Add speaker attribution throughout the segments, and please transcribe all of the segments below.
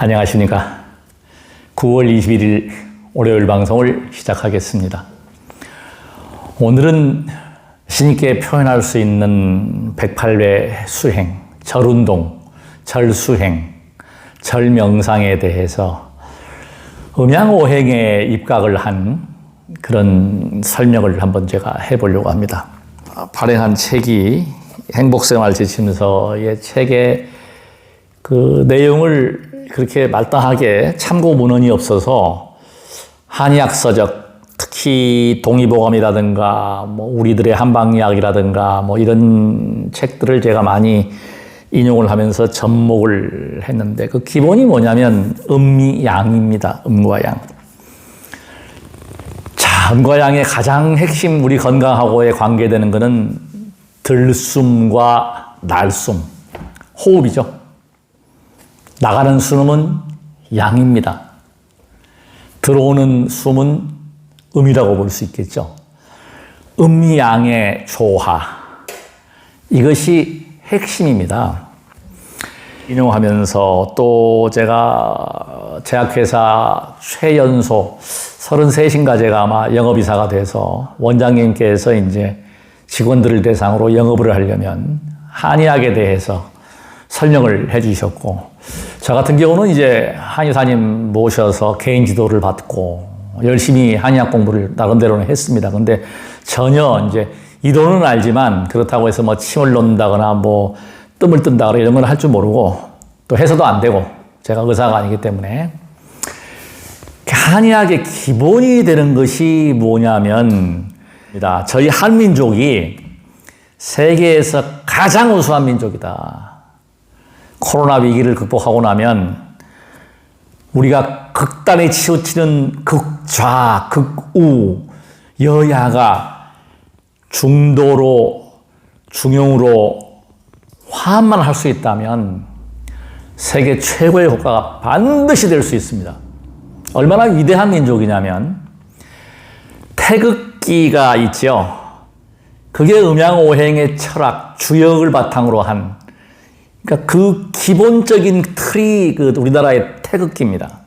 Speaker 1: 안녕하십니까. 9월 21일 월요일 방송을 시작하겠습니다. 오늘은 신께 표현할 수 있는 108회 수행, 절운동, 절수행, 절명상에 대해서 음양오행에 입각을 한 그런 설명을 한번 제가 해보려고 합니다. 발행한 책이 행복생활 지침서의 책의 그 내용을 그렇게 말다하게 참고 문헌이 없어서 한의학서적, 특히 동의보감이라든가 뭐 우리들의 한방의학이라든가 뭐 이런 책들을 제가 많이 인용을 하면서 접목을 했는데 그 기본이 뭐냐면 음미양입니다. 음과 양. 자, 음과 양의 가장 핵심 우리 건강하고에 관계되는 것은 들숨과 날숨, 호흡이죠. 나가는 숨은 양입니다. 들어오는 숨은 음이라고 볼 수 있겠죠. 음양의 조화. 이것이 핵심입니다. 인용하면서 또 제가 제약회사 최연소 33인가 제가 아마 영업이사가 돼서 원장님께서 이제 직원들을 대상으로 영업을 하려면 한의학에 대해서 설명을 해 주셨고, 저 같은 경우는 이제 한의사님 모셔서 개인 지도를 받고 열심히 한의학 공부를 나름대로는 했습니다. 근데 전혀 이제 이론은 알지만 그렇다고 해서 뭐 침을 놓는다거나 뭐 뜸을 뜬다거나 이런 건 할 줄 모르고 또 해서도 안 되고 제가 의사가 아니기 때문에 한의학의 기본이 되는 것이 뭐냐면 저희 한민족이 세계에서 가장 우수한 민족이다. 코로나 위기를 극복하고 나면 우리가 극단에 치우치는 극좌, 극우, 여야가 중도로, 중용으로 화합만 할 수 있다면 세계 최고의 국가가 반드시 될 수 있습니다. 얼마나 위대한 민족이냐면 태극기가 있죠. 그게 음양오행의 철학, 주역을 바탕으로 한 그러니까 그 기본적인 틀이 그 우리나라의 태극기입니다.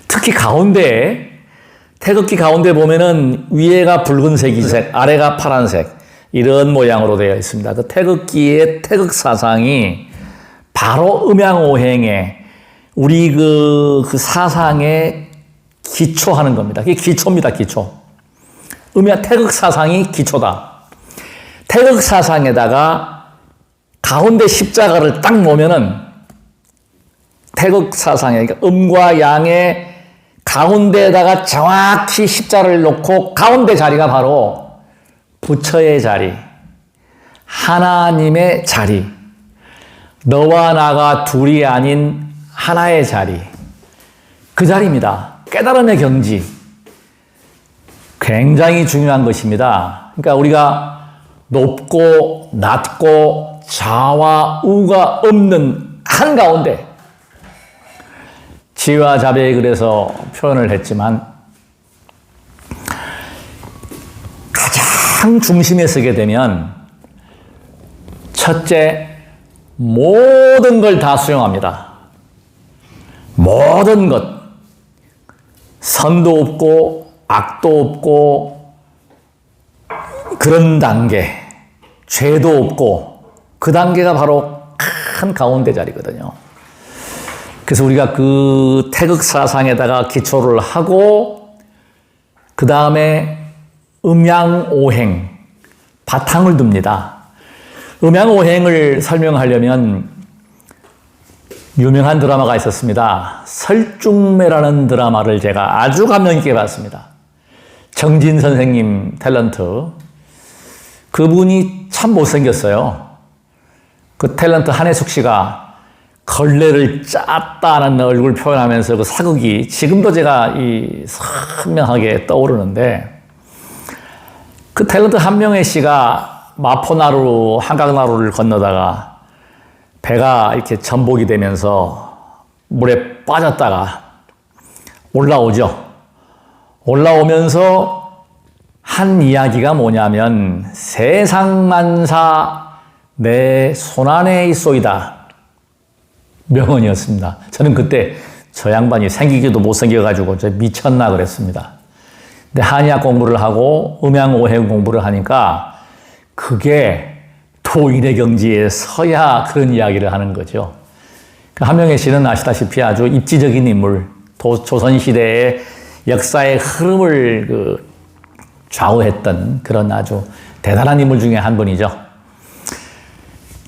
Speaker 1: 특히 가운데, 태극기 가운데 보면은 위에가 붉은색이색, 아래가 파란색, 이런 모양으로 되어 있습니다. 그 태극기의 태극 사상이 바로 음양오행에 우리 그 사상에 기초하는 겁니다. 그게 기초입니다, 기초. 태극 사상이 기초다. 태극 사상에다가 가운데 십자가를 딱 놓으면은 태극 사상에, 그러니까 음과 양의 가운데에다가 정확히 십자를 놓고 가운데 자리가 바로 부처의 자리, 하나님의 자리, 너와 나가 둘이 아닌 하나의 자리, 그 자리입니다. 깨달음의 경지. 굉장히 중요한 것입니다. 그러니까 우리가 높고 낮고 좌와 우가 없는 한가운데, 지혜와 자비에 그래서 표현을 했지만 가장 중심에 서게 되면 첫째, 모든 걸 다 수용합니다. 모든 것. 선도 없고 악도 없고 그런 단계, 죄도 없고 그 단계가 바로 큰 가운데 자리거든요. 그래서 우리가 그 태극 사상에다가 기초를 하고 그 다음에 음양오행 바탕을 둡니다. 음양오행을 설명하려면 유명한 드라마가 있었습니다. 설중매라는 드라마를 제가 아주 감명 있게 봤습니다. 정진 선생님 탤런트. 그분이 참 못생겼어요. 그 탤런트 한혜숙 씨가 걸레를 짰다는 얼굴 표현하면서 그 사극이 지금도 제가 선명하게 떠오르는데, 그 탤런트 한명애 씨가 마포나루, 한강나루를 건너다가 배가 이렇게 전복이 되면서 물에 빠졌다가 올라오죠. 올라오면서 한 이야기가 뭐냐면 세상만사 내 손안에 있소이다. 명언이었습니다. 저는 그때 저 양반이 생기기도 못생겨가지고 저 미쳤나 그랬습니다. 근데 한의학 공부를 하고 음양오행 공부를 하니까 그게 도인의 경지에 서야 그런 이야기를 하는 거죠. 한명회 씨는 아시다시피 아주 입지적인 인물, 조선시대의 역사의 흐름을 좌우했던 그런 아주 대단한 인물 중에 한 분이죠.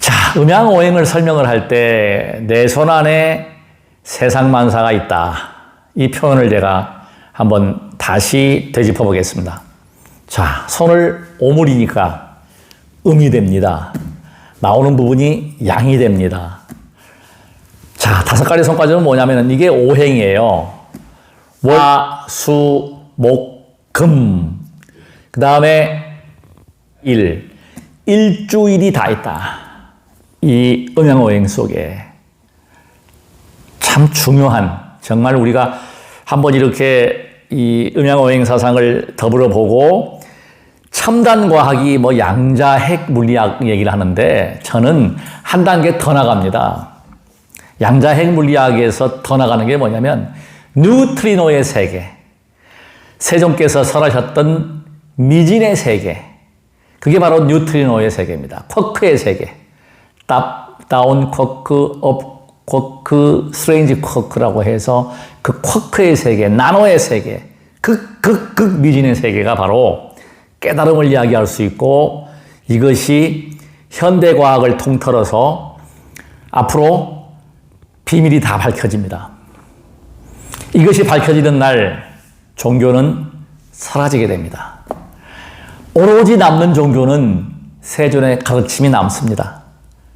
Speaker 1: 자, 음양오행을 설명을 할 때 내 손 안에 세상만사가 있다. 이 표현을 제가 한번 다시 되짚어 보겠습니다. 자, 손을 오물이니까 음이 됩니다. 나오는 부분이 양이 됩니다. 자, 5가지 손가락은 뭐냐면 이게 오행이에요. 월, 수, 목, 금. 그 다음에 일주일이 다 있다. 이 음양오행 속에 참 중요한, 정말 우리가 한번 이렇게 이 음양오행 사상을 더불어 보고 첨단 과학이 뭐 양자, 핵, 물리학 얘기를 하는데 저는 한 단계 더 나갑니다. 양자, 핵, 물리학에서 더 나가는 게 뭐냐면 뉴트리노의 세계, 세종께서 설하셨던 미진의 세계, 그게 바로 뉴트리노의 세계입니다. 쿼크의 세계, 다운 쿼크, 업 쿼크, 스트레인지 쿼크라고 해서 그 쿼크의 세계, 나노의 세계, 극 미진의 세계가 바로 깨달음을 이야기할 수 있고, 이것이 현대과학을 통틀어서 앞으로 비밀이 다 밝혀집니다. 이것이 밝혀지는 날 종교는 사라지게 됩니다. 오로지 남는 종교는 세존의 가르침이 남습니다.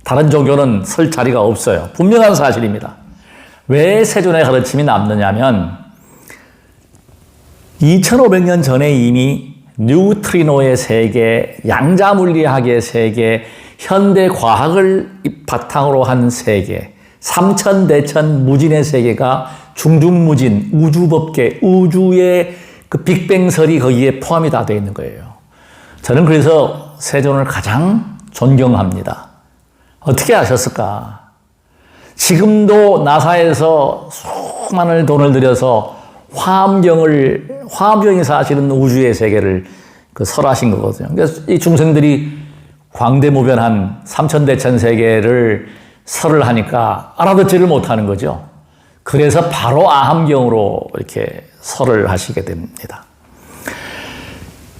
Speaker 1: 다른 종교는 설 자리가 없어요. 분명한 사실입니다. 왜 세존의 가르침이 남느냐면 2500년 전에 이미 뉴트리노의 세계, 양자물리학의 세계, 현대과학을 바탕으로 한 세계, 삼천대천 무진의 세계가 중중무진, 우주법계, 우주의 그 빅뱅설이 거기에 포함이 다 되어 있는 거예요. 저는 그래서 세존을 가장 존경합니다. 어떻게 아셨을까? 지금도 나사에서 수많은 돈을 들여서 화엄경이 사실은 우주의 세계를 설하신 거거든요. 그래서 이 중생들이 광대무변한 삼천대천 세계를 설을 하니까 알아듣지를 못하는 거죠. 그래서 바로 아함경으로 이렇게 설을 하시게 됩니다.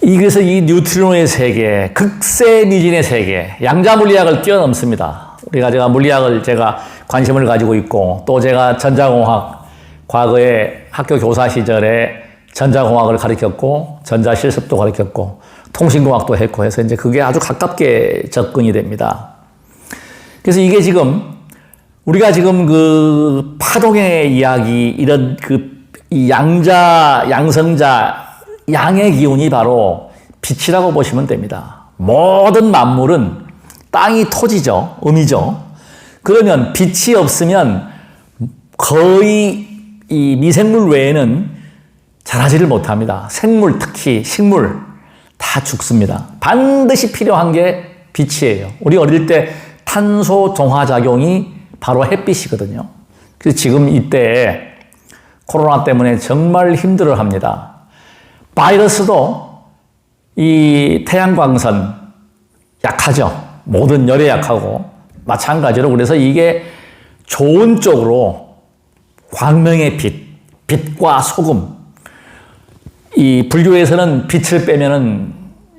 Speaker 1: 그래서 이 뉴트리노의 세계, 극세미진의 세계, 양자물리학을 뛰어넘습니다. 제가 물리학을 관심을 가지고 있고, 또 제가 전자공학, 과거에 학교 교사 시절에 전자공학을 가르쳤고, 전자실습도 가르쳤고, 통신공학도 했고 해서 이제 그게 아주 가깝게 접근이 됩니다. 그래서 이게 우리가 지금 그 파동의 이야기, 이런 이 양성자, 양의 기운이 바로 빛이라고 보시면 됩니다. 모든 만물은 땅이 토지죠. 음이죠. 그러면 빛이 없으면 거의 이 미생물 외에는 자라지를 못합니다. 생물, 특히 식물 다 죽습니다. 반드시 필요한 게 빛이에요. 우리 어릴 때 탄소 동화작용이 바로 햇빛이거든요. 그래서 지금 이때 코로나 때문에 정말 힘들어 합니다. 바이러스도 이 태양광선 약하죠. 모든 열에 약하고 마찬가지로 그래서 이게 좋은 쪽으로 광명의 빛과 소금. 이 불교에서는 빛을 빼면은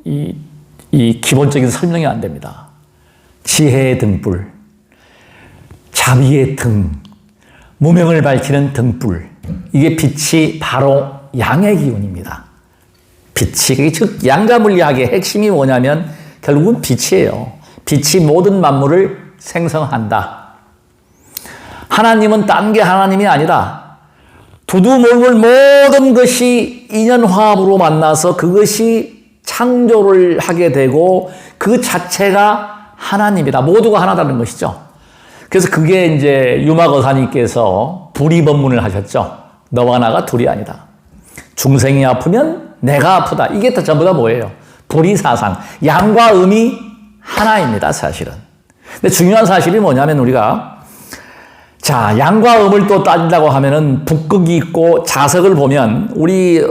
Speaker 1: 이 기본적인 설명이 안 됩니다. 지혜의 등불, 자비의 등, 무명을 밝히는 등불. 이게 빛이 바로 양의 기운입니다. 빛이, 즉 양자물리학의 핵심이 뭐냐면 결국은 빛이에요. 빛이 모든 만물을 생성한다. 하나님은 딴 게 하나님이 아니라 두두몰몰 모든 것이 인연화합으로 만나서 그것이 창조를 하게 되고 그 자체가 하나님이다. 모두가 하나다는 것이죠. 그래서 그게 이제 유마거사님께서 불이법문을 하셨죠. 너와 나가 둘이 아니다. 중생이 아프면 내가 아프다. 이게 다 전부 다 뭐예요? 불이사상. 양과 음이 하나입니다, 사실은. 근데 중요한 사실이 뭐냐면 우리가 자, 양과 음을 또 따진다고 하면은 북극이 있고 자석을 보면 우리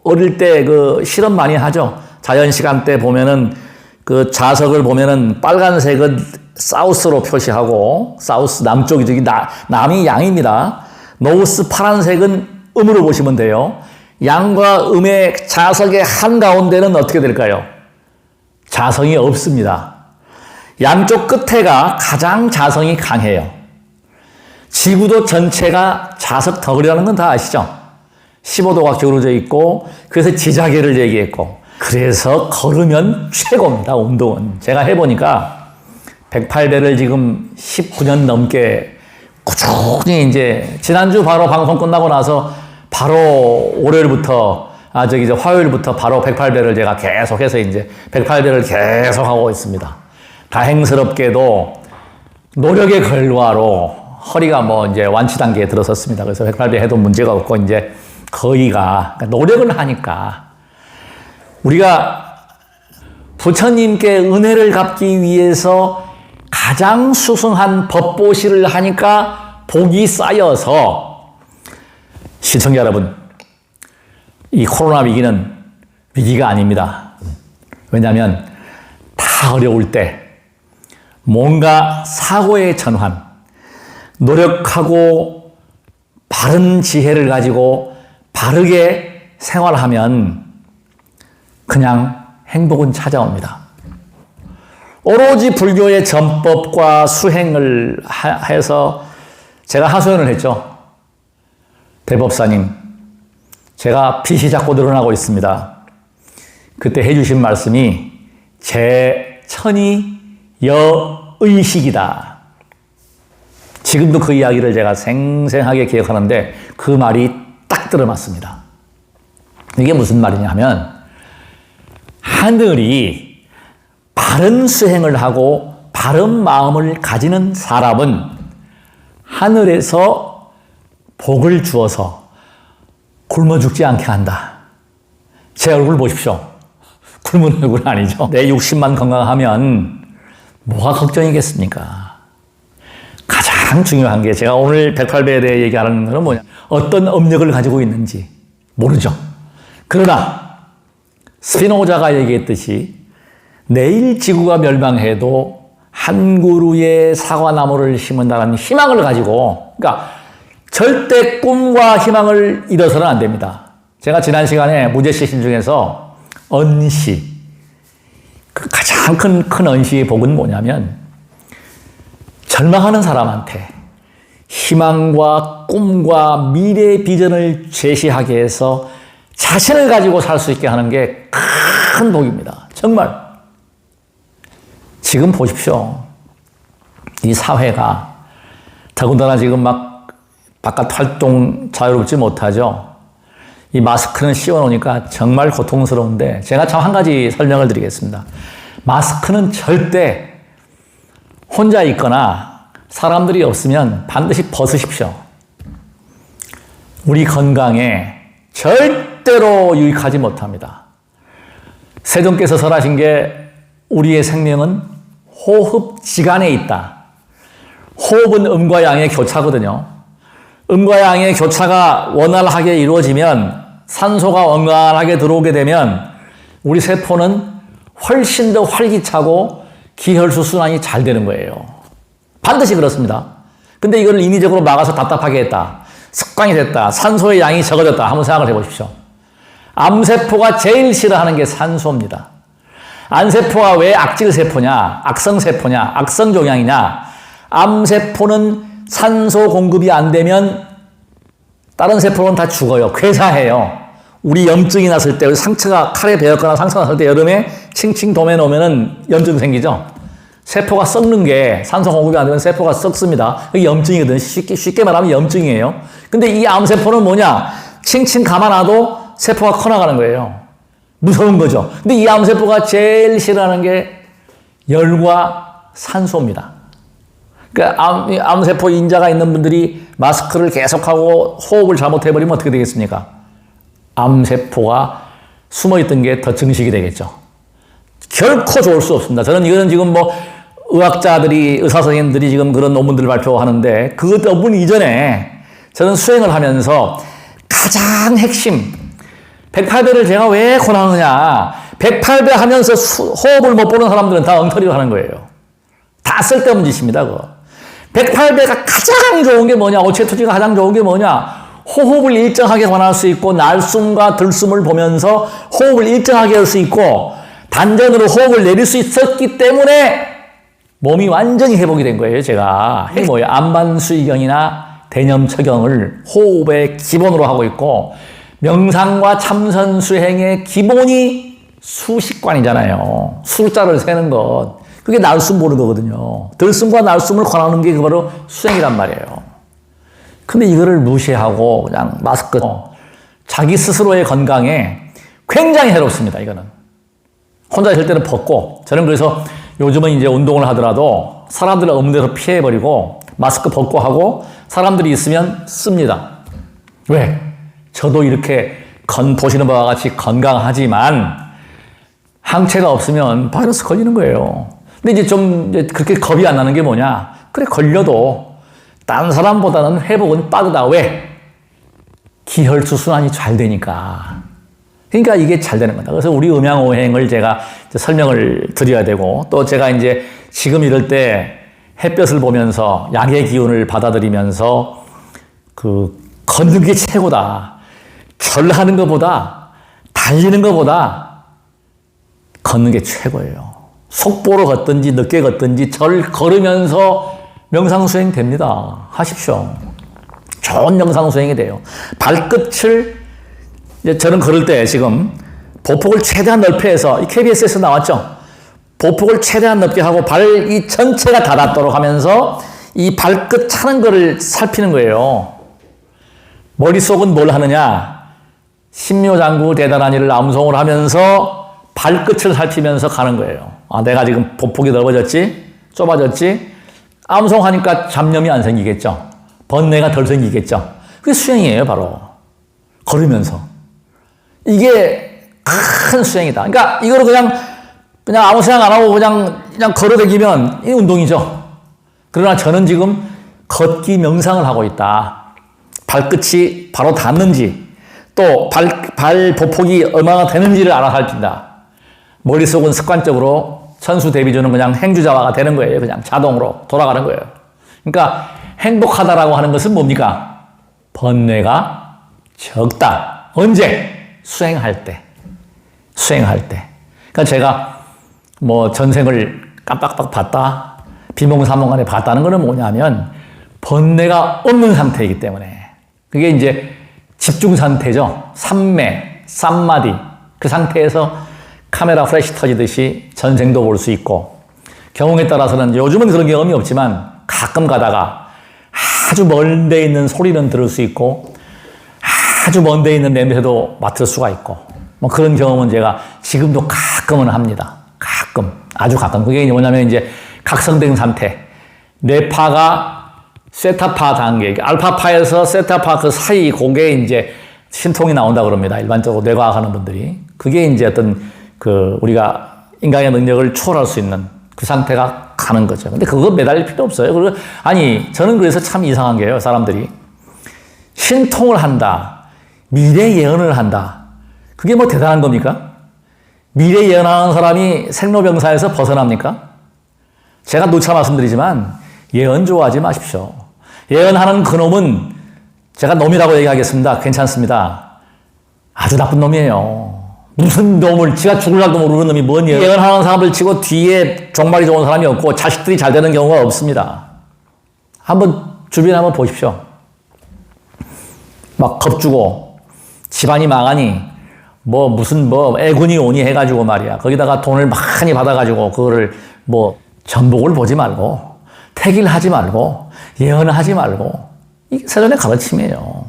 Speaker 1: 어릴 때 그 실험 많이 하죠. 자연 시간 때 보면은 그 자석을 보면은 빨간색은 사우스로 표시하고 사우스 남쪽이 저기 남이 양입니다. 노스 파란색은 음으로 보시면 돼요. 양과 음의 자석의 한가운데는 어떻게 될까요? 자성이 없습니다. 양쪽 끝에가 가장 자성이 강해요. 지구도 전체가 자석 덩어리라는 건 다 아시죠? 15도가 기울어져 있고 그래서 지자계를 얘기했고 그래서 걸으면 최고입니다. 운동은. 제가 해보니까 108배를 지금 19년 넘게 꾸준히 이제 지난주 바로 방송 끝나고 나서 바로 월요일부터 화요일부터 바로 108배를 제가 계속해서 이제 108배를 계속하고 있습니다. 다행스럽게도 노력의 결과로 허리가 뭐 이제 완치 단계에 들어섰습니다. 그래서 108배 해도 문제가 없고 이제 거의가 그러니까 노력을 하니까 우리가 부처님께 은혜를 갚기 위해서 가장 수승한 법보시를 하니까 복이 쌓여서 시청자 여러분 이 코로나 위기는 위기가 아닙니다. 왜냐하면 다 어려울 때 뭔가 사고의 전환 노력하고 바른 지혜를 가지고 바르게 생활하면 그냥 행복은 찾아옵니다. 오로지 불교의 전법과 수행을 해서 제가 하소연을 했죠. 대법사님, 제가 빚이 자꾸 늘어나고 있습니다. 그때 해주신 말씀이 제 천이 여의식이다. 지금도 그 이야기를 제가 생생하게 기억하는데 그 말이 딱 들어맞습니다. 이게 무슨 말이냐 하면 하늘이 바른 수행을 하고 바른 마음을 가지는 사람은 하늘에서 복을 주어서 굶어 죽지 않게 한다. 제 얼굴 보십시오. 굶은 얼굴 아니죠. 내 60만 건강하면 뭐가 걱정이겠습니까? 가장 중요한 게 제가 오늘 108배에 대해 얘기하는 것은 뭐냐. 어떤 업력을 가지고 있는지 모르죠. 그러나 스피노자가 얘기했듯이 내일 지구가 멸망해도 한 그루의 사과나무를 심은다는 희망을 가지고 그러니까 절대 꿈과 희망을 잃어서는 안 됩니다. 제가 지난 시간에 무제시신 중에서 언시 그 가장 큰 언시의 복은 뭐냐면 절망하는 사람한테 희망과 꿈과 미래 비전을 제시하게 해서 자신을 가지고 살 수 있게 하는 게 큰 복입니다. 정말. 지금 보십시오. 이 사회가 더군다나 지금 막 바깥 활동 자유롭지 못하죠. 이 마스크는 씌워놓으니까 정말 고통스러운데 제가 참 한 가지 설명을 드리겠습니다. 마스크는 절대 혼자 있거나 사람들이 없으면 반드시 벗으십시오. 우리 건강에 절대로 유익하지 못합니다. 세존께서 설하신 게 우리의 생명은 호흡지간에 있다. 호흡은 음과 양의 교차거든요. 음과 양의 교차가 원활하게 이루어지면 산소가 원활하게 들어오게 되면 우리 세포는 훨씬 더 활기차고 기혈수 순환이 잘 되는 거예요. 반드시 그렇습니다. 근데 이걸 인위적으로 막아서 답답하게 했다. 습관이 됐다. 산소의 양이 적어졌다. 한번 생각을 해보십시오. 암세포가 제일 싫어하는 게 산소입니다. 암세포가 왜 악질세포냐, 악성세포냐, 악성종양이냐. 암세포는 산소 공급이 안 되면 다른 세포는 다 죽어요. 괴사해요. 우리 염증이 났을 때, 상처가 칼에 베었거나 상처가 났을 때 여름에 칭칭 도매 놓으면 염증 생기죠. 세포가 썩는 게 산소 공급이 안 되면 세포가 썩습니다. 그게 염증이거든요. 쉽게 말하면 염증이에요. 근데 이 암세포는 뭐냐? 칭칭 감아놔도 세포가 커나가는 거예요. 무서운 거죠. 근데 이 암세포가 제일 싫어하는 게 열과 산소입니다. 그러니까 암세포 인자가 있는 분들이 마스크를 계속하고 호흡을 잘못해버리면 어떻게 되겠습니까? 암세포가 숨어있던 게 더 증식이 되겠죠. 결코 좋을 수 없습니다. 저는 이거는 지금 뭐 의학자들이, 의사 선생님들이 지금 그런 논문들을 발표하는데 그 논문 이전에 저는 수행을 하면서 가장 핵심, 108배를 제가 왜 권하느냐. 108배 하면서 호흡을 못 보는 사람들은 다 엉터리로 하는 거예요. 다 쓸데없는 짓입니다, 그거. 108배가 가장 좋은 게 뭐냐, 오체투지가 가장 좋은 게 뭐냐, 호흡을 일정하게 관할 수 있고, 날숨과 들숨을 보면서 호흡을 일정하게 할 수 있고, 단전으로 호흡을 내릴 수 있었기 때문에 몸이 완전히 회복이 된 거예요, 제가. 이게 뭐예요? 안반수의경이나 대념처경을 호흡의 기본으로 하고 있고, 명상과 참선수행의 기본이 수식관이잖아요. 숫자를 세는 것. 그게 날숨 보는 거거든요. 들숨과 날숨을 권하는 게 바로 수행이란 말이에요. 근데 이거를 무시하고 그냥 마스크, 자기 스스로의 건강에 굉장히 해롭습니다, 이거는. 혼자 있을 때는 벗고, 저는 그래서 요즘은 이제 운동을 하더라도 사람들 없는 데서 피해버리고 마스크 벗고 하고 사람들이 있으면 씁니다. 왜? 저도 이렇게 보시는 바와 같이 건강하지만 항체가 없으면 바이러스 걸리는 거예요. 근데 이제 좀 그렇게 겁이 안 나는 게 뭐냐? 그래, 걸려도 다른 사람보다는 회복은 빠르다. 왜? 기혈수 순환이 잘 되니까. 그러니까 이게 잘 되는 거다. 그래서 우리 음양오행을 제가 설명을 드려야 되고, 또 제가 이제 지금 이럴 때 햇볕을 보면서 양의 기운을 받아들이면서 걷는 게 최고다. 절하는 것보다, 달리는 것보다 걷는 게 최고예요. 속보로 걷든지 늦게 걷든지 절 걸으면서 명상수행 됩니다. 하십시오. 좋은 명상수행이 돼요. 발끝을, 이제 저는 걸을 때 지금 보폭을 최대한 넓게 해서, 이 KBS에서 나왔죠? 보폭을 최대한 넓게 하고 이 전체가 닿도록 하면서 이 발끝 차는 거를 살피는 거예요. 머릿속은 뭘 하느냐? 신묘장구 대단한 일을 암송을 하면서 발끝을 살피면서 가는 거예요. 아, 내가 지금 보폭이 넓어졌지? 좁아졌지? 암송하니까 잡념이 안 생기겠죠? 번뇌가 덜 생기겠죠? 그게 수행이에요, 바로. 걸으면서. 이게 큰 수행이다. 그러니까 이거를 그냥 아무 생각 안 하고 그냥 걸어다니면 이 운동이죠. 그러나 저는 지금 걷기 명상을 하고 있다. 발끝이 바로 닿는지, 또 발 보폭이 얼마나 되는지를 알아살핀다. 머릿속은 습관적으로 천수대비주는 그냥 행주자화가 되는 거예요. 그냥 자동으로 돌아가는 거예요. 그러니까 행복하다라고 하는 것은 뭡니까? 번뇌가 적다. 언제? 수행할 때. 수행할 때. 그러니까 제가 뭐 전생을 깜빡깜빡 봤다, 비몽사몽간에 봤다는 것은 뭐냐면 번뇌가 없는 상태이기 때문에. 그게 이제 집중 상태죠. 삼매, 쌈마디. 그 상태에서 카메라 플래시 터지듯이 전생도 볼 수 있고, 경우에 따라서는 요즘은 그런 경험이 없지만 가끔 가다가 아주 먼 데 있는 소리는 들을 수 있고 아주 먼 데 있는 냄새도 맡을 수가 있고, 뭐 그런 경험은 제가 지금도 가끔은 합니다. 가끔. 아주 가끔. 그게 뭐냐면 이제 각성된 상태. 뇌파가 세타파 단계, 알파파에서 세타파 그 사이, 그게 이제 신통이 나온다 그럽니다. 일반적으로 뇌과학 하는 분들이. 그게 이제 어떤 우리가 인간의 능력을 초월할 수 있는 그 상태가 가는 거죠. 근데 그거 매달릴 필요 없어요. 그리고 아니, 저는 그래서 참 이상한 게요, 사람들이. 신통을 한다. 미래 예언을 한다. 그게 뭐 대단한 겁니까? 미래 예언하는 사람이 생로병사에서 벗어납니까? 제가 누차 말씀드리지만 예언 좋아하지 마십시오. 예언하는 그놈은 제가 놈이라고 얘기하겠습니다. 괜찮습니다. 아주 나쁜 놈이에요. 무슨 놈을, 지가 죽을라도 모르는 놈이 뭔 예언하는 사람을 치고 뒤에 종말이 좋은 사람이 없고 자식들이 잘 되는 경우가 없습니다. 한번 주변에 한번 보십시오. 막 겁주고 집안이 망하니 무슨 애군이 오니 해가지고 말이야. 거기다가 돈을 많이 받아가지고 그거를 전복을 보지 말고 택일하지 말고 예언을 하지 말고, 이게 사전의 가르침이에요.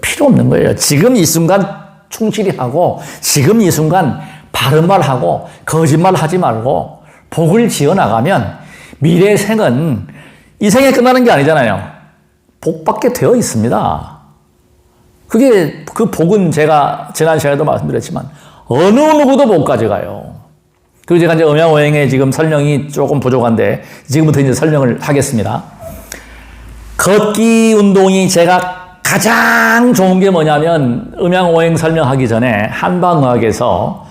Speaker 1: 필요 없는 거예요. 지금 이 순간 충실히 하고, 지금 이 순간 바른 말 하고 거짓말 하지 말고 복을 지어 나가면 미래 생은 이 생에 끝나는 게 아니잖아요. 복받게 되어 있습니다. 그 복은 제가 지난 시간에도 말씀드렸지만 어느 누구도 못 가져가요. 그리고 제가 이제 음양오행의 지금 설명이 조금 부족한데 지금부터 이제 설명을 하겠습니다. 걷기 운동이 제가 가장 좋은 게 뭐냐면 음양오행 설명하기 전에 한방의학에서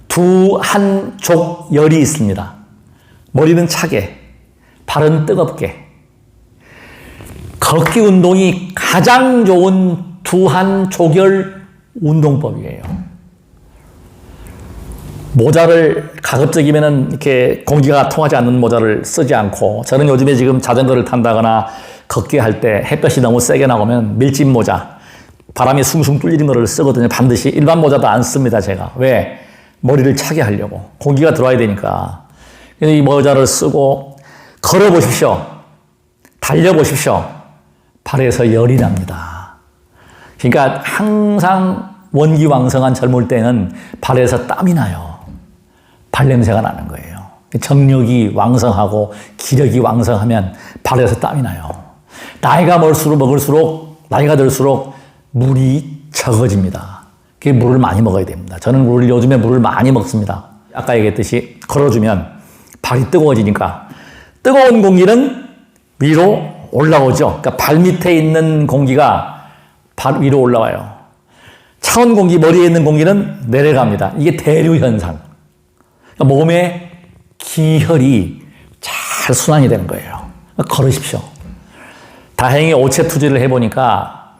Speaker 1: 두 한쪽 열이 있습니다. 머리는 차게, 발은 뜨겁게. 걷기 운동이 가장 좋은 두한초결 운동법이에요. 모자를 가급적이면은 이렇게 공기가 통하지 않는 모자를 쓰지 않고, 저는 요즘에 지금 자전거를 탄다거나 걷기 할 때 햇볕이 너무 세게 나오면 밀짚 모자, 바람이 숭숭 뚫리는 거를 쓰거든요. 반드시. 일반 모자도 안 씁니다, 제가. 왜? 머리를 차게 하려고. 공기가 들어와야 되니까. 이 모자를 쓰고 걸어보십시오. 달려보십시오. 발에서 열이 납니다. 그러니까 항상 원기왕성한 젊을 때는 발에서 땀이 나요. 발냄새가 나는 거예요. 정력이 왕성하고 기력이 왕성하면 발에서 땀이 나요. 나이가 먹을수록 나이가 들수록 물이 적어집니다. 그게 물을 많이 먹어야 됩니다. 저는 요즘에 물을 많이 먹습니다. 아까 얘기했듯이 걸어주면 발이 뜨거워지니까 뜨거운 공기는 위로 올라오죠. 그러니까 발 밑에 있는 공기가 발 위로 올라와요. 차온 공기, 머리에 있는 공기는 내려갑니다. 이게 대류 현상. 그러니까 몸에 기혈이 잘 순환이 되는 거예요. 그러니까 걸으십시오. 다행히 오체 투지를 해보니까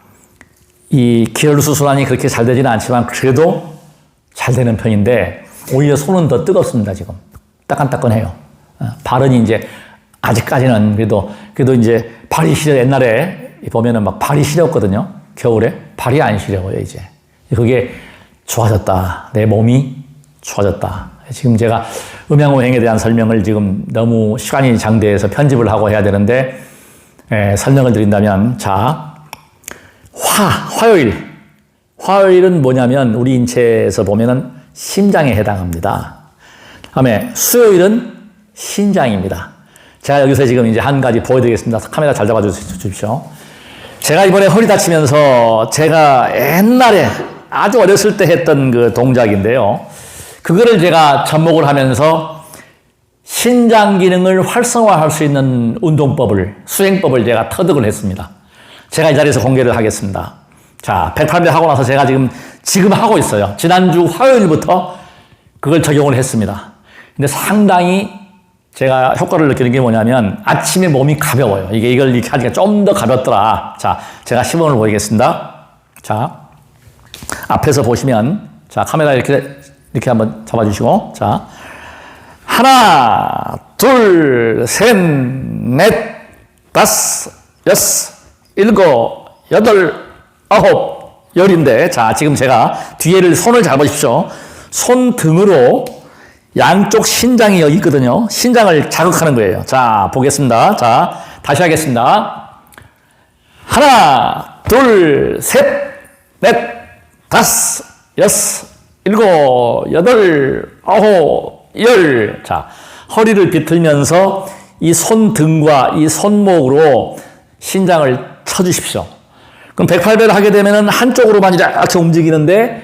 Speaker 1: 이 기혈수 순환이 그렇게 잘 되지는 않지만 그래도 잘 되는 편인데 오히려 손은 더 뜨겁습니다, 지금. 따끈따끈해요. 발은 이제 아직까지는 그래도 이제 발이 시려, 옛날에 보면은 막 발이 시렸거든요. 겨울에. 발이 안 시려워요, 이제. 그게 좋아졌다. 내 몸이 좋아졌다. 지금 제가 음양오행에 대한 설명을 지금 너무 시간이 장대해서 편집을 하고 해야 되는데, 설명을 드린다면, 자, 화요일. 화요일은 뭐냐면, 우리 인체에서 보면은 심장에 해당합니다. 다음에 수요일은 신장입니다. 제가 여기서 지금 이제 한 가지 보여드리겠습니다. 카메라 잘 잡아주십시오. 제가 이번에 허리 다치면서 제가 옛날에 아주 어렸을 때 했던 그 동작인데요. 그거를 제가 접목을 하면서 신장 기능을 활성화할 수 있는 운동법을, 수행법을 제가 터득을 했습니다. 제가 이 자리에서 공개를 하겠습니다. 자, 108배 하고 나서 제가 지금 하고 있어요. 지난주 화요일부터 그걸 적용을 했습니다. 근데 상당히 제가 효과를 느끼는 게 뭐냐면 아침에 몸이 가벼워요. 이걸 이렇게 하니까 좀 더 가볍더라. 자, 제가 시범을 보이겠습니다. 자, 앞에서 보시면, 자, 카메라 이렇게 한번 잡아주시고, 자, 하나, 둘, 셋, 넷, 다섯, 여섯, 일곱, 여덟, 아홉, 열인데, 자, 지금 제가 뒤에를 손을 잡으십시오. 손등으로 양쪽 신장이 여기 있거든요. 신장을 자극하는 거예요. 자, 보겠습니다. 자, 다시 하겠습니다. 하나, 둘, 셋, 넷, 다섯, 여섯, 일곱, 여덟, 아홉, 열. 자, 허리를 비틀면서 이 손등과 이 손목으로 신장을 쳐주십시오. 그럼 108배를 하게 되면 한쪽으로만 이렇게 움직이는데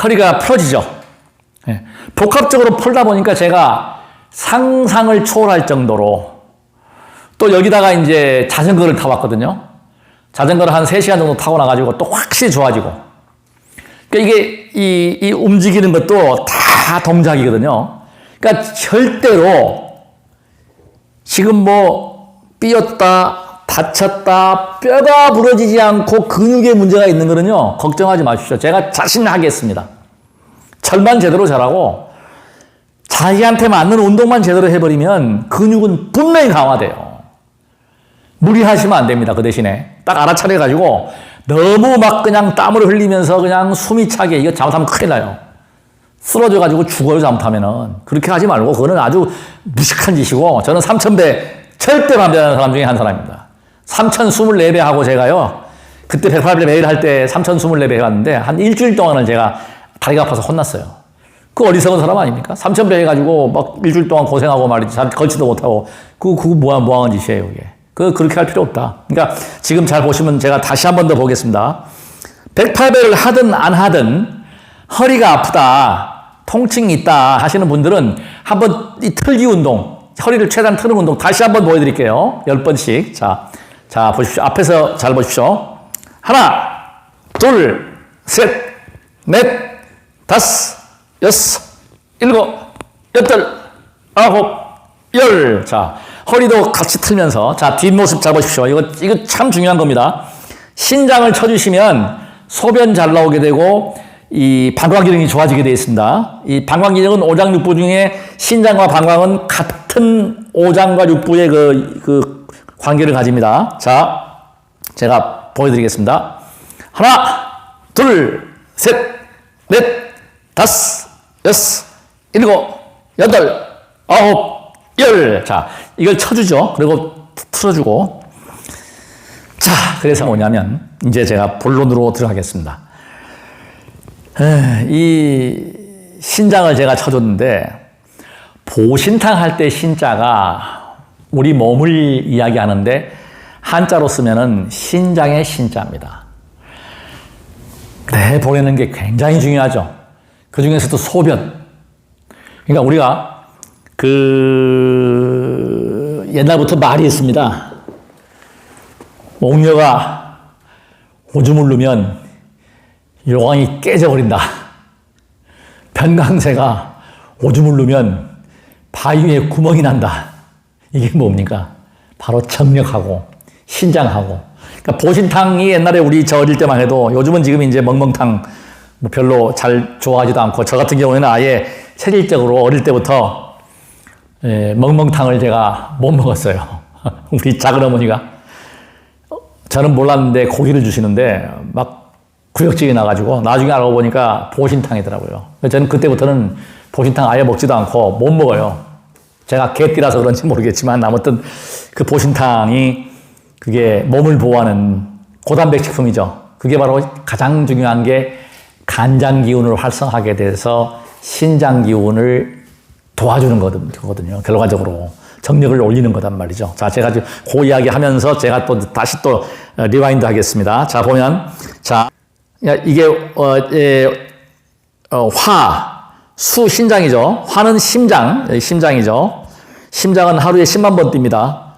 Speaker 1: 허리가 풀어지죠. 네. 복합적으로 풀다 보니까 제가 상상을 초월할 정도로, 또 여기다가 이제 자전거를 타봤거든요. 자전거를 한 3시간 정도 타고 나가지고 또 확실히 좋아지고. 그러니까 이게 이 움직이는 것도 다 동작이거든요. 그러니까 절대로 지금 뭐 삐었다, 다쳤다, 뼈가 부러지지 않고 근육에 문제가 있는 거는요, 걱정하지 마십시오. 제가 자신하겠습니다. 철만 제대로 잘하고 자기한테 맞는 운동만 제대로 해버리면 근육은 분명히 강화돼요. 무리하시면 안 됩니다. 그 대신에 딱 알아차려가지고 너무 막 그냥 땀을 흘리면서 그냥 숨이 차게, 이거 잘못하면 큰일 나요. 쓰러져가지고 죽어요, 잘못하면은. 그렇게 하지 말고, 그거는 아주 무식한 짓이고, 저는 3000배 절대 반대하는 사람 중에 한 사람입니다. 3024배 하고 제가요, 그때 108배 매일 할 때 3024배 해갔는데 한 일주일 동안을 제가 다리가 아파서 혼났어요. 그 어리석은 사람 아닙니까? 3000배 해가지고 막 일주일 동안 고생하고 말이지, 잘 걸지도 못하고, 그거 뭐하는 짓이에요, 그게. 그렇게 할 필요 없다. 그러니까 지금 잘 보시면 제가 다시 한 번 더 보겠습니다. 108배를 하든 안 하든 허리가 아프다, 통증이 있다 하시는 분들은 한번 이 틀기 운동, 허리를 최대한 트는 운동 다시 한번 보여드릴게요. 10번씩. 자, 보십시오. 앞에서 잘 보십시오. 하나, 둘, 셋, 넷, 다섯, 여섯, 일곱, 여덟, 아홉, 열. 자, 허리도 같이 틀면서. 자, 뒷모습 잘 보십시오. 이거 참 중요한 겁니다. 신장을 쳐주시면 소변 잘 나오게 되고, 이 방광 기능이 좋아지게 되어 있습니다. 이 방광 기능은 오장육부 중에 신장과 방광은 같은 오장과 육부의 그 관계를 가집니다. 자, 제가 보여드리겠습니다. 하나, 둘, 셋, 넷, 다섯, 여섯, 일곱, 여덟, 아홉, 열. 자, 이걸 쳐주죠. 그리고 틀어주고. 자, 그래서 뭐냐면, 이제 제가 본론으로 들어가겠습니다. 이 신장을 제가 쳐줬는데, 보신탕 할 때 신자가 우리 몸을 이야기하는데, 한자로 쓰면은 신장의 신자입니다. 내 보내는 게 굉장히 중요하죠. 그 중에서도 소변. 그러니까 우리가 옛날부터 말이 있습니다. 옥녀가 오줌을 누면 요강이 깨져버린다. 변강새가 오줌을 누면 바위에 구멍이 난다. 이게 뭡니까? 바로 정력하고 신장하고. 그러니까 보신탕이 옛날에 우리 저 어릴 때만 해도, 요즘은 지금 이제 멍멍탕 뭐 별로 잘 좋아하지도 않고, 저 같은 경우에는 아예 체질적으로 어릴 때부터 멍멍탕을 제가 못 먹었어요. 우리 작은 어머니가. 저는 몰랐는데 고기를 주시는데 막 구역질이 나가지고 나중에 알고 보니까 보신탕이더라고요. 저는 그때부터는 보신탕 아예 먹지도 않고 못 먹어요. 제가 개띠라서 그런지 모르겠지만 아무튼 그 보신탕이 그게 몸을 보호하는 고단백 식품이죠. 그게 바로 가장 중요한 게 간장 기운을 활성화하게 돼서 신장 기운을 도와주는 거거든요. 결과적으로 정력을 올리는 거단 말이죠. 자, 제가 지금 그 이야기 하면서 제가 다시 리와인드 하겠습니다. 자, 보면, 자, 이게, 수, 신장이죠. 화는 심장이죠. 심장은 하루에 10만 번 뜁니다.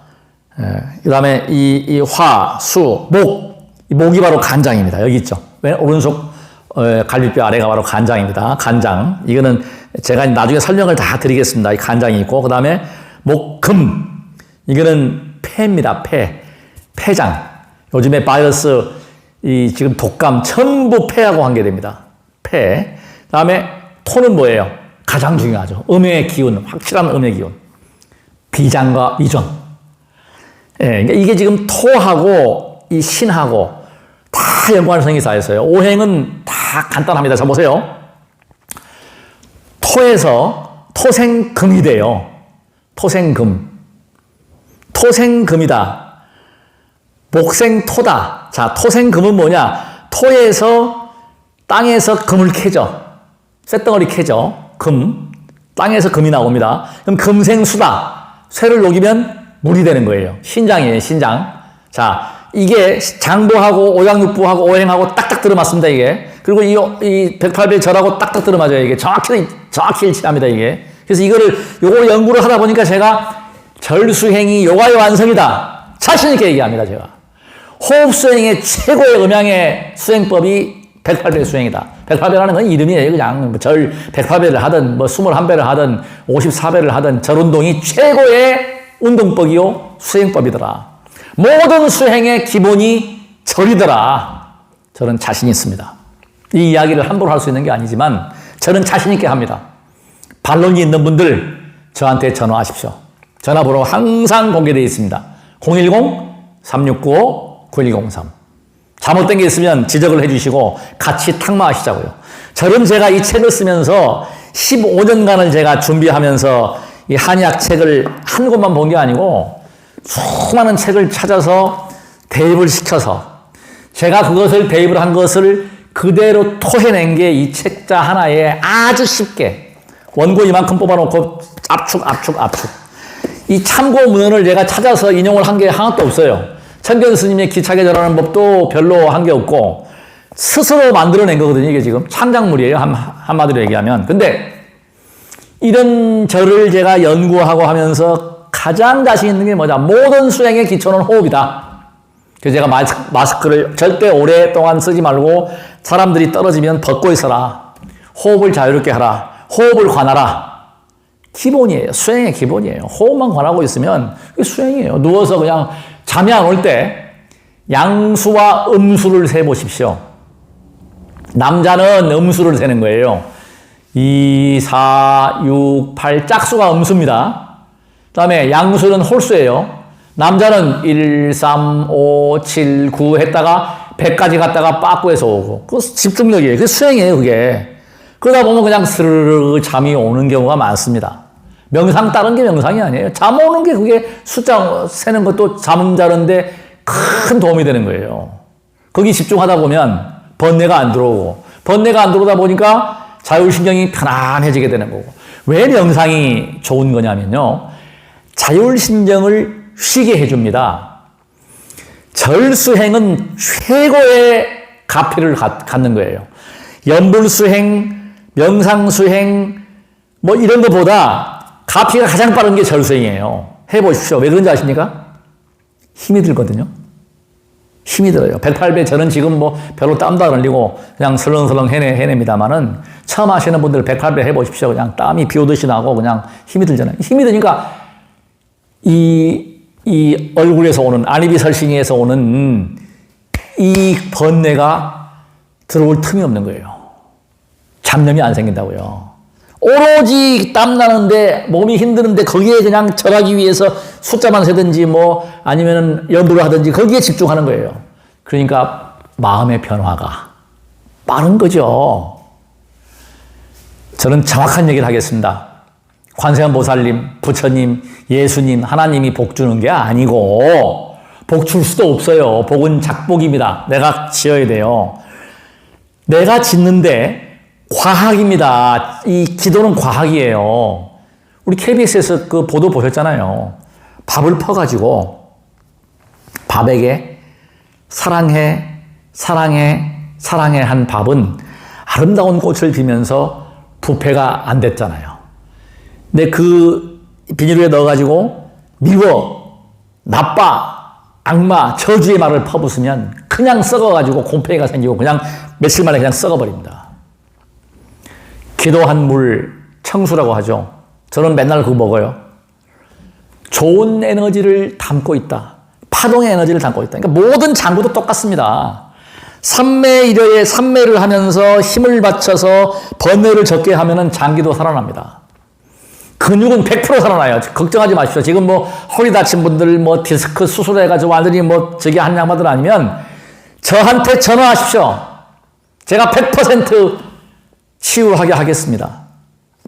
Speaker 1: 그 다음에 이 화, 수, 목이 바로 간장입니다. 여기 있죠. 오른쪽 갈비뼈 아래가 바로 간장입니다. 간장. 이거는 제가 나중에 설명을 다 드리겠습니다. 이 간장이 있고, 그 다음에 금. 이거는 폐입니다. 폐장. 요즘에 바이러스, 지금 독감 전부 폐하고 관계됩니다. 폐. 그 다음에 토는 뭐예요? 가장 중요하죠. 음의 기운, 확실한 음의 기운. 비장과 위전. 그러니까 이게 지금 토하고 이 신하고 다 연관성이 쌓여있어요. 오행은 다 간단합니다. 자, 보세요. 토에서 토생금이 돼요. 토생금이다. 목생토다. 자, 토생금은 뭐냐? 토에서 땅에서 금을 캐죠. 쇳덩어리 캐죠. 땅에서 금이 나옵니다. 그럼 금생수다. 쇠를 녹이면 물이 되는 거예요. 신장이에요, 신장. 자, 이게 장보하고 오장육부하고 오행하고 딱딱 들어맞습니다, 이게. 그리고 이 108배 절하고 딱딱 들어맞아요, 이게. 정확히 일치합니다, 이게. 그래서 요걸 연구를 하다 보니까 제가 절수행이 요가의 완성이다. 자신있게 얘기합니다, 제가. 호흡수행의 최고의 음양의 수행법이 108배 수행이다. 108배라는 건 이름이에요. 그냥 절 108배를 하든, 21배를 하든, 54배를 하든, 절 운동이 최고의 운동법이요, 수행법이더라. 모든 수행의 기본이 절이더라. 저는 자신 있습니다. 이 이야기를 함부로 할 수 있는 게 아니지만, 저는 자신 있게 합니다. 반론이 있는 분들, 저한테 전화하십시오. 전화번호 항상 공개되어 있습니다. 010-369-9103. 잘못된 게 있으면 지적을 해주시고 같이 탁마하시자고요. 저는 제가 이 책을 쓰면서 15년간을 제가 준비하면서 이 한의학 책을 한 권만 본 게 아니고 수많은 책을 찾아서 대입을 시켜서 제가 그것을 대입을 한 것을 그대로 토해낸 게 이 책자 하나에 아주 쉽게 원고 이만큼 뽑아놓고 압축. 이 참고 문헌을 제가 찾아서 인용을 한 게 하나도 없어요. 천견 스님의 기차게 절하는 법도 별로 한 게 없고 스스로 만들어낸 거거든요. 이게 지금 창작물이에요. 한마디로 얘기하면. 근데 이런 저를 제가 연구하고 하면서 가장 자신 있는 게 뭐냐? 모든 수행의 기초는 호흡이다. 그래서 제가 마스크를 절대 오랫동안 쓰지 말고 사람들이 떨어지면 벗고 있어라. 호흡을 자유롭게 하라. 호흡을 관하라. 기본이에요. 수행의 기본이에요. 호흡만 관하고 있으면 그게 수행이에요. 누워서 그냥 잠이 안 올 때 양수와 음수를 세보십시오. 남자는 음수를 세는 거예요. 2, 4, 6, 8 짝수가 음수입니다. 그 다음에 양수는 홀수예요. 남자는 1, 3, 5, 7, 9 했다가 100까지 갔다가 빠꾸해서 오고. 그거 집중력이에요. 그게 수행이에요, 그게. 그러다 보면 그냥 스르르 잠이 오는 경우가 많습니다. 명상 다른 게 명상이 아니에요. 잠 오는 게 그게 숫자 세는 것도 잠 자는데 큰 도움이 되는 거예요. 거기 집중하다 보면 번뇌가 안 들어오고, 번뇌가 안 들어오다 보니까 자율신경이 편안해지게 되는 거고. 왜 명상이 좋은 거냐면요. 자율신경을 쉬게 해줍니다. 절수행은 최고의 가피를 갖는 거예요. 연불수행, 명상수행, 뭐 이런 것보다 가피가 가장 빠른 게 절수행이에요. 해보십시오. 왜 그런지 아십니까? 힘이 들거든요. 힘이 들어요. 108배 저는 지금 뭐 별로 땀도 안 흘리고 그냥 설렁설렁 해냅니다만은 처음 하시는 분들 108배 해보십시오. 그냥 땀이 비 오듯이 나고 그냥 힘이 들잖아요. 힘이 드니까 이 얼굴에서 오는, 안입이설신이에서 오는 이 번뇌가 들어올 틈이 없는 거예요. 잡념이 안 생긴다고요. 오로지 땀나는데 몸이 힘드는데 거기에 그냥 절하기 위해서 숫자만 세든지 뭐 아니면 연부를 하든지 거기에 집중하는 거예요. 그러니까 마음의 변화가 빠른 거죠. 저는 정확한 얘기를 하겠습니다. 관세음 보살님, 부처님, 예수님, 하나님이 복 주는 게 아니고 복 줄 수도 없어요. 복은 작복입니다. 내가 지어야 돼요. 내가 짓는데 과학입니다. 이 기도는 과학이에요. 우리 KBS에서 그 보도 보셨잖아요. 밥을 퍼가지고 밥에게 사랑해, 사랑해, 사랑해 한 밥은 아름다운 꽃을 피면서 부패가 안 됐잖아요. 근데 그 비닐에 넣어가지고 미워, 나빠, 악마, 저주의 말을 퍼붓으면 그냥 썩어가지고 곰팡이가 생기고 그냥 며칠 만에 그냥 썩어버립니다. 기도한 물, 청수라고 하죠. 저는 맨날 그거 먹어요. 좋은 에너지를 담고 있다. 파동의 에너지를 담고 있다. 그러니까 모든 장구도 똑같습니다. 삼매일여에 삼매를 하면서 힘을 받쳐서 번뇌를 적게 하면은 장기도 살아납니다. 근육은 100% 살아나요. 걱정하지 마십시오. 지금 뭐 허리 다친 분들 뭐 디스크 수술해가지고 완전히 뭐 저기 한 양반들 아니면 저한테 전화하십시오. 제가 100% 치유하게 하겠습니다.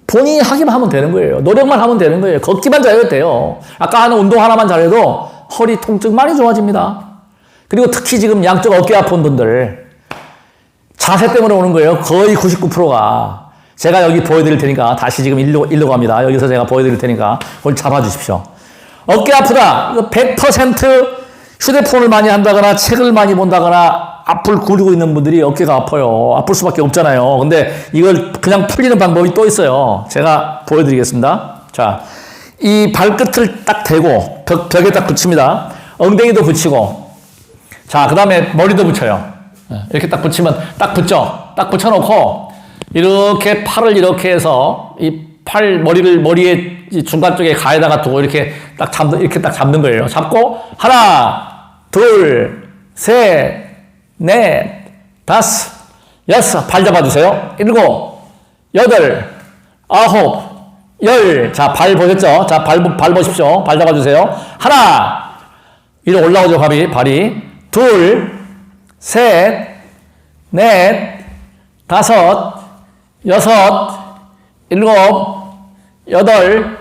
Speaker 1: 본인이 하기만 하면 되는 거예요. 노력만 하면 되는 거예요. 걷기만 잘해도 돼요. 아까 하는 운동 하나만 잘해도 허리 통증 많이 좋아집니다. 그리고 특히 지금 양쪽 어깨 아픈 분들 자세 때문에 오는 거예요. 거의 99%가. 제가 여기 보여드릴 테니까 다시 지금 일로 갑니다. 여기서 제가 보여드릴 테니까 그걸 잡아주십시오. 어깨 아프다. 이거 100% 휴대폰을 많이 한다거나 책을 많이 본다거나 앞을 구르고 있는 분들이 어깨가 아파요. 아플 수밖에 없잖아요. 근데 이걸 그냥 풀리는 방법이 또 있어요. 제가 보여드리겠습니다. 자, 이 발끝을 딱 대고 벽에 딱 붙입니다. 엉덩이도 붙이고 자, 그 다음에 머리도 붙여요. 이렇게 딱 붙이면 딱 붙죠. 딱 붙여놓고 이렇게 팔을 이렇게 해서 이 머리에 중간 쪽에 가에다가 두고 이렇게 딱 잡는 거예요. 잡고 하나, 둘, 셋, 넷, 다섯, 여섯, 발 잡아주세요. 일곱, 여덟, 아홉, 열. 자, 발 보셨죠? 자, 발 보십시오. 발 잡아주세요. 하나, 위로 올라오죠, 발이. 둘, 셋, 넷, 다섯, 여섯, 일곱, 여덟,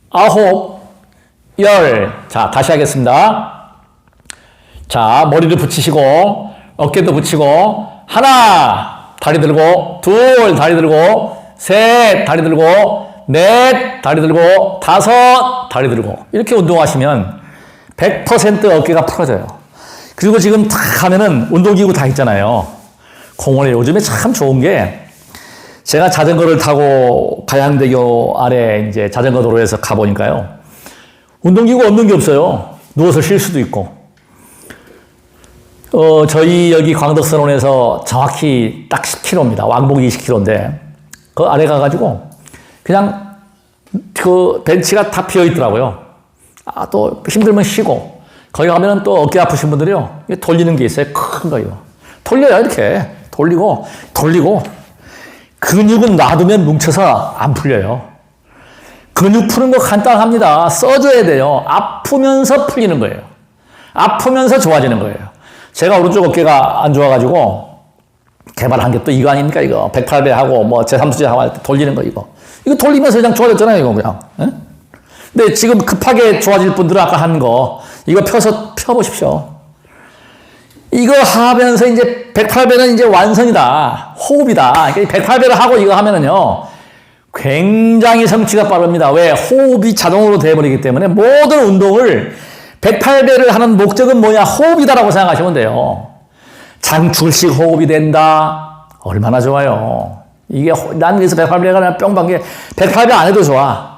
Speaker 1: 아홉, 열. 자, 다시 하겠습니다. 자, 머리를 붙이시고, 어깨도 붙이고, 하나, 다리 들고, 둘, 다리 들고, 셋, 다리 들고, 넷, 다리 들고, 다섯, 다리 들고. 이렇게 운동하시면 100% 어깨가 풀어져요. 그리고 지금 탁 하면은 운동기구 다 있잖아요. 공원에 요즘에 참 좋은 게 제가 자전거를 타고 가양대교 아래 이제 자전거 도로에서 가보니까요. 운동기구 없는 게 없어요. 누워서 쉴 수도 있고. 저희 여기 광덕선원에서 정확히 딱 10km입니다. 왕복이 20km인데, 그 아래 가가지고, 그냥 그 벤치가 다 비어 있더라고요. 또 힘들면 쉬고, 거기 가면은 또 어깨 아프신 분들이요. 돌리는 게 있어요. 큰 거요. 돌려요, 이렇게. 돌리고. 근육은 놔두면 뭉쳐서 안 풀려요. 근육 푸는 거 간단합니다. 써줘야 돼요. 아프면서 풀리는 거예요. 아프면서 좋아지는 거예요. 제가 오른쪽 어깨가 안 좋아가지고 개발한 게 또 이거 아닙니까? 이거 108배 하고 뭐 제3투제 하고 할 때 돌리는 거 이거 돌리면서 그냥 좋아졌잖아요. 이거 그냥. 에? 근데 지금 급하게 좋아질 분들은 아까 한 거 이거 펴보십시오. 이거 하면서 이제 108배는 이제 완성이다. 호흡이다. 그러니까 108배를 하고 이거 하면은요. 굉장히 성취가 빠릅니다. 왜? 호흡이 자동으로 돼버리기 때문에 모든 운동을 108배를 하는 목적은 뭐냐? 호흡이다라고 생각하시면 돼요. 장출식 호흡이 된다. 얼마나 좋아요. 이게, 난 그래서 108배가 그냥 뿅방게 108배 안 해도 좋아.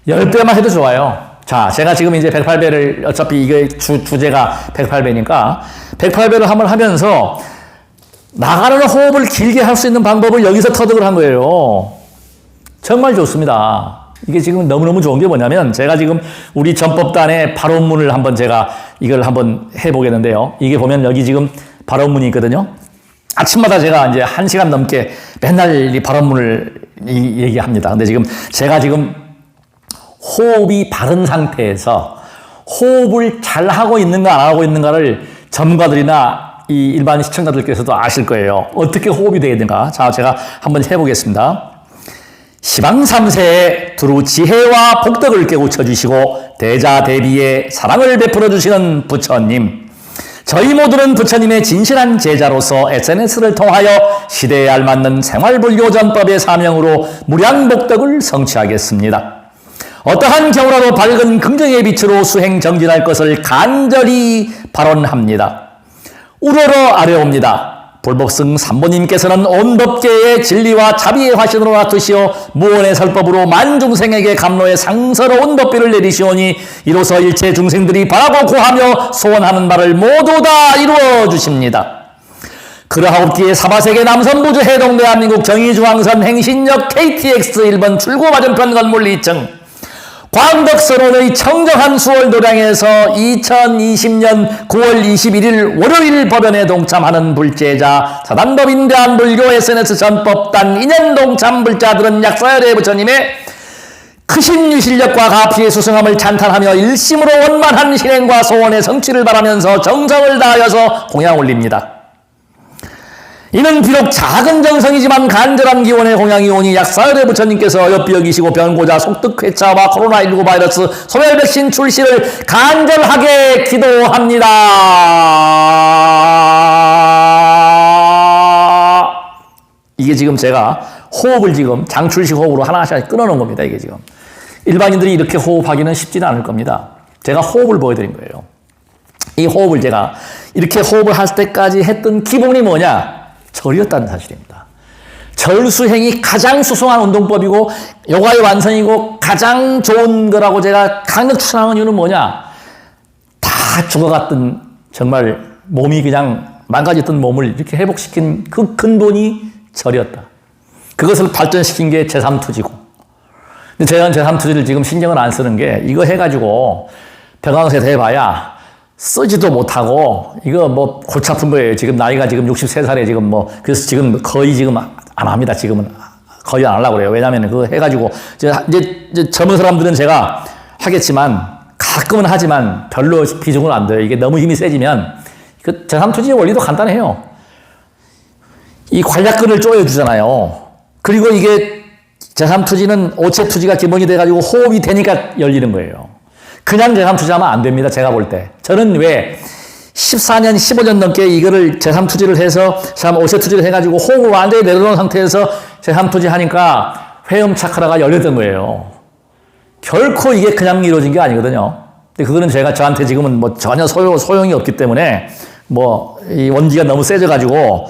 Speaker 1: 10배만 해도 좋아요. 자, 제가 지금 이제 108배를 어차피 이게 주제가 108배니까 108배를 한번 하면서 나가는 호흡을 길게 할 수 있는 방법을 여기서 터득을 한 거예요. 정말 좋습니다. 이게 지금 너무너무 좋은 게 뭐냐면 제가 지금 우리 전법단의 발언문을 한번 제가 이걸 한번 해보겠는데요. 이게 보면 여기 지금 발언문이 있거든요. 아침마다 제가 이제 1시간 넘게 맨날 이 발언문을 얘기합니다. 근데 지금 제가 지금 호흡이 바른 상태에서 호흡을 잘 하고 있는가 안 하고 있는가를 전문가들이나 이 일반 시청자들께서도 아실 거예요. 어떻게 호흡이 되어야 되는가. 자, 제가 한번 해보겠습니다. 시방 3세에 두루 지혜와 복덕을 깨우쳐 주시고 대자 대비의 사랑을 베풀어 주시는 부처님. 저희 모두는 부처님의 진실한 제자로서 SNS를 통하여 시대에 알맞는 생활불교 전법의 사명으로 무량복덕을 성취하겠습니다. 어떠한 경우라도 밝은 긍정의 빛으로 수행 정진할 것을 간절히 발언합니다. 우러러 아뢰옵니다. 불법승 삼보님께서는 온 법계의 진리와 자비의 화신으로 나투시어 무언의 설법으로 만중생에게 감로의 상서로운 법비를 내리시오니 이로써 일체 중생들이 바라고 구하며 소원하는 바를 모두 다 이루어 주십니다. 그러하옵기에 사바세계 남선부주 해동 대한민국 정의중앙선 행신역 KTX 1번 출구 맞은편 건물 2층 광덕선원의 청정한 수월 도량에서 2020년 9월 21일 월요일 법연에 동참하는 불제자 사단법인 대한불교 SNS 전법단 인연 동참 불자들은 약사열의 부처님의 크신 유실력과 가피의 수승함을 찬탄하며 일심으로 원만한 실행과 소원의 성취를 바라면서 정성을 다하여서 공양 올립니다. 이는 비록 작은 정성이지만 간절한 기원의 공양이 오니 약사열의 부처님께서 옆비 여기시고 변고자 속득회차와 코로나19 바이러스 소멸 백신 출시를 간절하게 기도합니다. 이게 지금 제가 호흡을 지금 장출식 호흡으로 하나씩 끊어놓은 겁니다. 이게 지금 일반인들이 이렇게 호흡하기는 쉽지는 않을 겁니다. 제가 호흡을 보여드린 거예요. 이 호흡을 제가 이렇게 호흡을 할 때까지 했던 기본이 뭐냐? 절이었다는 사실입니다. 절수행이 가장 수승한 운동법이고 요가의 완성이고 가장 좋은 거라고 제가 강력 추천하는 이유는 뭐냐? 다 죽어갔던 정말 몸이 그냥 망가졌던 몸을 이렇게 회복시킨 그 근본이 절이었다. 그것을 발전시킨 게 제3투지고. 근데 제가 제3투지를 지금 신경을 안 쓰는 게 이거 해가지고 병강세 대봐야 쓰지도 못하고, 이거 뭐 골치 아픈 거예요. 지금 나이가 지금 63살에 지금 뭐, 그래서 지금 거의 지금 안 합니다. 지금은 거의 안 하려고 그래요. 왜냐면 그거 해가지고, 이제 젊은 사람들은 제가 하겠지만, 가끔은 하지만 별로 비중은 안 돼요. 이게 너무 힘이 세지면, 그 제3투지의 원리도 간단해요. 이 관략근을 조여주잖아요. 그리고 이게 제3투지는 오체투지가 기본이 돼가지고 호흡이 되니까 열리는 거예요. 그냥 제3투지하면 안 됩니다. 제가 볼 때. 저는 왜 14년, 15년 넘게 이거를 제3투지를 해서 오체투지를 해가지고 호흡을 완전히 내려놓은 상태에서 제3투지 하니까 회음 차크라가 열렸던 거예요. 결코 이게 그냥 이루어진 게 아니거든요. 근데 그거는 제가 저한테 지금은 뭐 전혀 소용이 없기 때문에 뭐 이 원기가 너무 세져가지고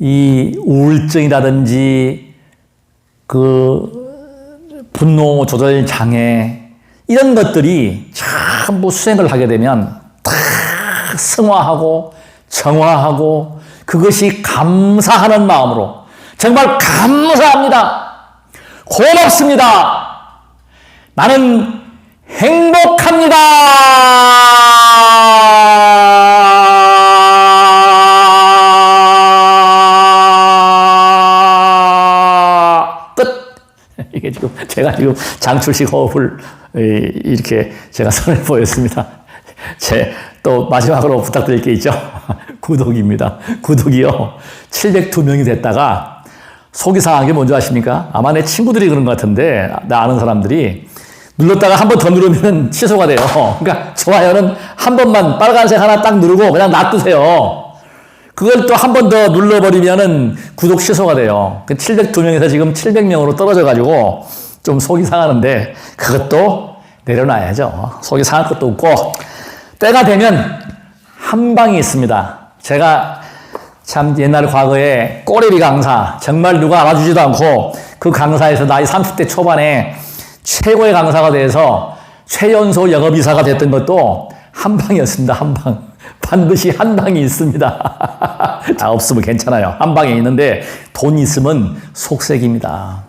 Speaker 1: 이 우울증이라든지 분노 조절 장애 이런 것들이 전부 수행을 하게 되면 다 승화하고 정화하고 그것이 감사하는 마음으로 정말 감사합니다. 고맙습니다. 나는 행복합니다. 끝. 이게 지금 제가 장출식 호흡을 이렇게 제가 선을 보였습니다. 또 마지막으로 부탁드릴 게 있죠. 구독입니다. 구독이요. 702명이 됐다가 속이 상한 게 뭔지 아십니까? 아마 내 친구들이 그런 것 같은데, 나 아는 사람들이 눌렀다가 한 번 더 누르면 취소가 돼요. 그러니까 좋아요는 한 번만 빨간색 하나 딱 누르고 그냥 놔두세요. 그걸 또 한 번 더 눌러버리면은 구독 취소가 돼요. 702명에서 지금 700명으로 떨어져가지고 좀 속이 상하는데 그것도 내려놔야죠. 속이 상할 것도 없고 때가 되면 한 방이 있습니다. 제가 참 옛날 과거에 꼬레비 강사, 정말 누가 알아주지도 않고 그 강사에서 나이 30대 초반에 최고의 강사가 돼서 최연소 영업이사가 됐던 것도 한 방이었습니다. 한 방. 반드시 한 방이 있습니다. 없으면 괜찮아요. 한 방에 있는데 돈 있으면 속색입니다.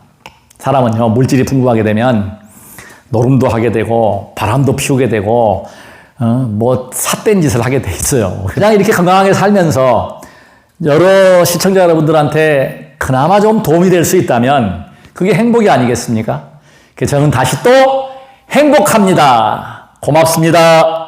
Speaker 1: 사람은요, 물질이 풍부하게 되면 노름도 하게 되고 바람도 피우게 되고 삿된 짓을 하게 돼 있어요. 그냥 이렇게 건강하게 살면서 여러 시청자 여러분들한테 그나마 좀 도움이 될 수 있다면 그게 행복이 아니겠습니까? 그래서 저는 다시 또 행복합니다. 고맙습니다.